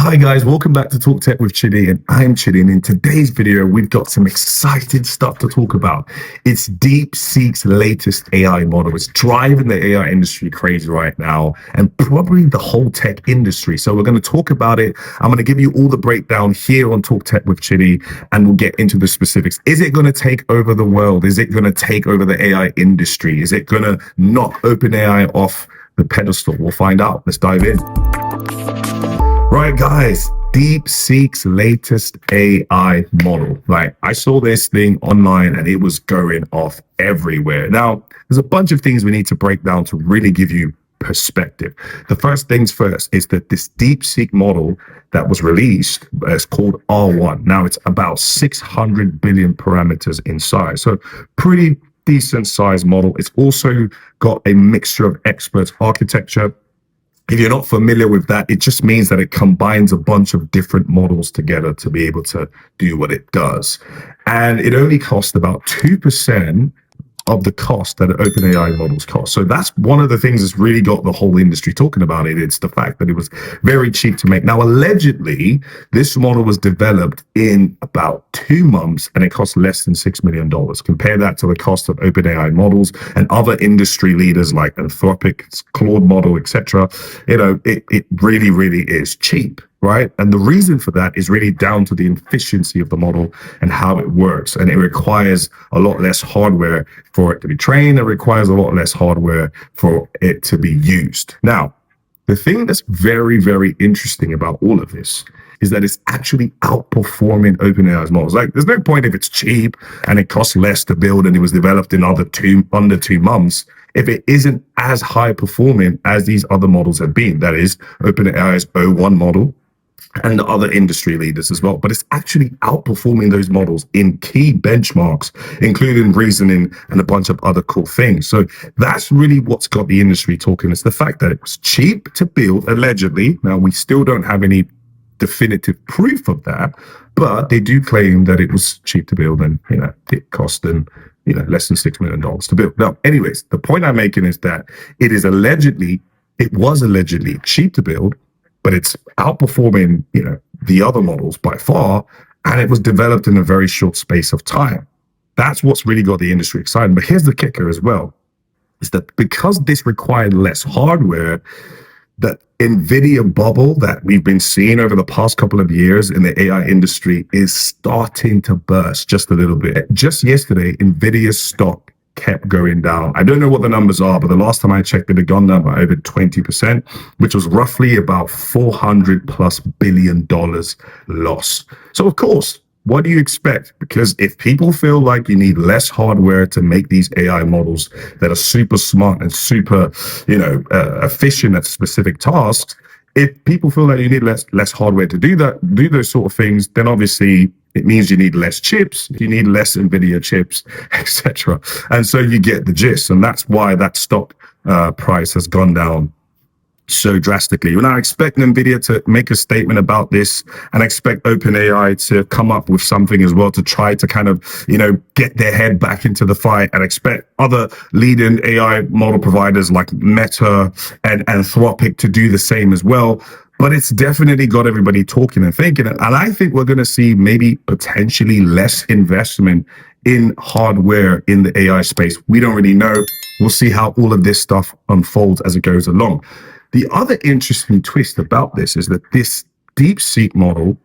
Hi guys, welcome back to Talk Tech with Chidi, and I'm Chidi, and in today's video we've got some exciting stuff to talk about. It's DeepSeek's latest AI model. It's driving the AI industry crazy right now, and probably the whole tech industry. So we're going to talk about it. I'm going to give you all the breakdown here on Talk Tech with Chidi, and we'll get into the specifics. Is it going to take over the world? Is it going to take over the AI industry? Is it going to knock OpenAI off the pedestal? We'll find out. Let's dive in. Right, guys, DeepSeek's latest AI model. Right, I saw this thing online and it was going off everywhere. Now, there's a bunch of things we need to break down to really give you perspective. The first things first is that this DeepSeek model that was released is called R1. Now, it's about 600 billion parameters in size. So pretty decent size model. It's also got a mixture of expert architecture. If you're not familiar with that, it just means that it combines a bunch of different models together to be able to do what it does. And it only costs about 2% of the cost that OpenAI models cost. So that's one of the things that's really got the whole industry talking about it. It's the fact that it was very cheap to make. Now, allegedly, this model was developed in about 2 months and it cost less than $6 million. Compare that to the cost of OpenAI models and other industry leaders like Anthropic, Claude model, etc. You know, it really, really is cheap. Right. And the reason for that is really down to the efficiency of the model and how it works. And it requires a lot less hardware for it to be trained. It requires a lot less hardware for it to be used. Now, the thing that's very, very interesting about all of this is that it's actually outperforming OpenAI's models. Like, there's no point if it's cheap and it costs less to build and it was developed in under 2 months, if it isn't as high performing as these other models have been. That is OpenAI's O1 model and the other industry leaders as well. But it's actually outperforming those models in key benchmarks, including reasoning and a bunch of other cool things. So that's really what's got the industry talking. It's the fact that it was cheap to build, allegedly. Now, we still don't have any definitive proof of that, but they do claim that it was cheap to build and, it cost them, less than $6 million to build. Now, anyways, the point I'm making is that it was allegedly cheap to build, but it's outperforming, the other models by far, and it was developed in a very short space of time. That's what's really got the industry excited. But here's the kicker as well, is that because this required less hardware, that NVIDIA bubble that we've been seeing over the past couple of years in the AI industry is starting to burst just a little bit. Just yesterday, NVIDIA's stock kept going down. I don't know what the numbers are, but the last time I checked, it had gone down by over 20%, which was roughly about $400+ billion loss. So of course, what do you expect? Because if people feel like you need less hardware to make these AI models that are super smart and super, efficient at specific tasks, if people feel like you need less hardware to do those sort of things, then obviously it means you need less chips, you need less NVIDIA chips, etc. And so you get the gist. And that's why that stock price has gone down so drastically. When I expect NVIDIA to make a statement about this, and I expect OpenAI to come up with something as well to try to kind of, get their head back into the fight, and expect other leading AI model providers like Meta and Anthropic to do the same as well. But it's definitely got everybody talking and thinking. And I think we're going to see maybe potentially less investment in hardware in the AI space. We don't really know. We'll see how all of this stuff unfolds as it goes along. The other interesting twist about this is that this DeepSeek model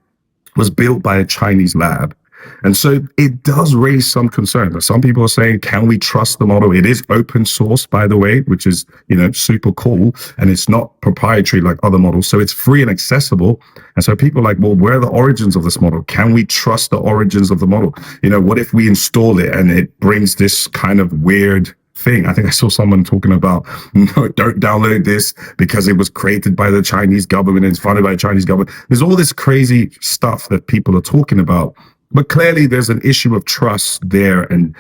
was built by a Chinese lab. And so it does raise some concerns. Some people are saying, can we trust the model? It is open source, by the way, which is, super cool. And it's not proprietary like other models. So it's free and accessible. And so people are like, well, where are the origins of this model? Can we trust the origins of the model? What if we install it and it brings this kind of weird thing? I think I saw someone talking about, no, don't download this because it was created by the Chinese government and it's funded by the Chinese government. There's all this crazy stuff that people are talking about. But clearly there's an issue of trust there and,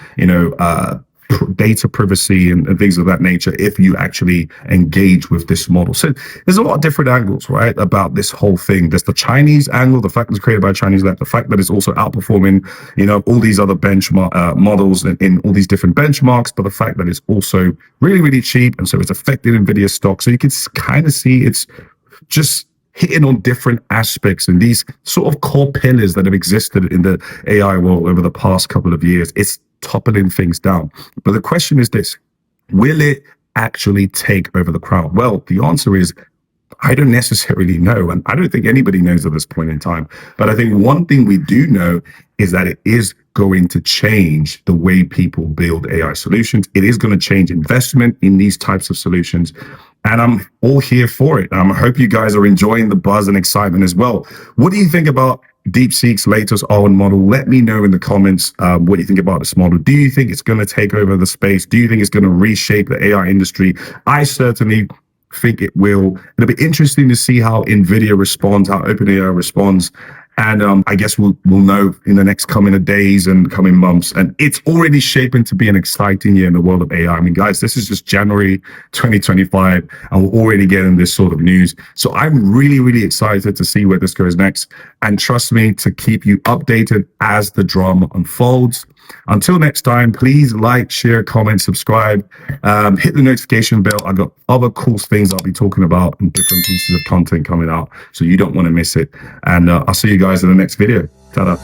data privacy and things of that nature if you actually engage with this model. So there's a lot of different angles, right, about this whole thing. There's the Chinese angle, the fact that it's created by a Chinese lab, the fact that it's also outperforming, all these other benchmark models in all these different benchmarks, but the fact that it's also really, really cheap. And so it's affected NVIDIA stock. So you can kind of see it's just hitting on different aspects and these sort of core pillars that have existed in the AI world over the past couple of years. It's toppling things down. But the question is this: will it actually take over the crowd? Well, the answer is I don't necessarily know. And I don't think anybody knows at this point in time. But I think one thing we do know is that it is going to change the way people build AI solutions. It is going to change investment in these types of solutions. And I'm all here for it. I hope you guys are enjoying the buzz and excitement as well. What do you think about DeepSeek's latest R1 model? Let me know in the comments what you think about this model. Do you think it's going to take over the space? Do you think it's going to reshape the AI industry? I certainly think it will. It'll be interesting to see how NVIDIA responds, how OpenAI responds. And I guess we'll know in the next coming days and coming months. And it's already shaping to be an exciting year in the world of AI. I mean, guys, this is just January 2025, and we're already getting this sort of news. So I'm really, really excited to see where this goes next. And trust me to keep you updated as the drama unfolds. Until next time, please like, share, comment, subscribe, hit the notification bell. I've got other cool things I'll be talking about and different pieces of content coming out, so you don't want to miss it. And I'll see you guys in the next video. Ta-da.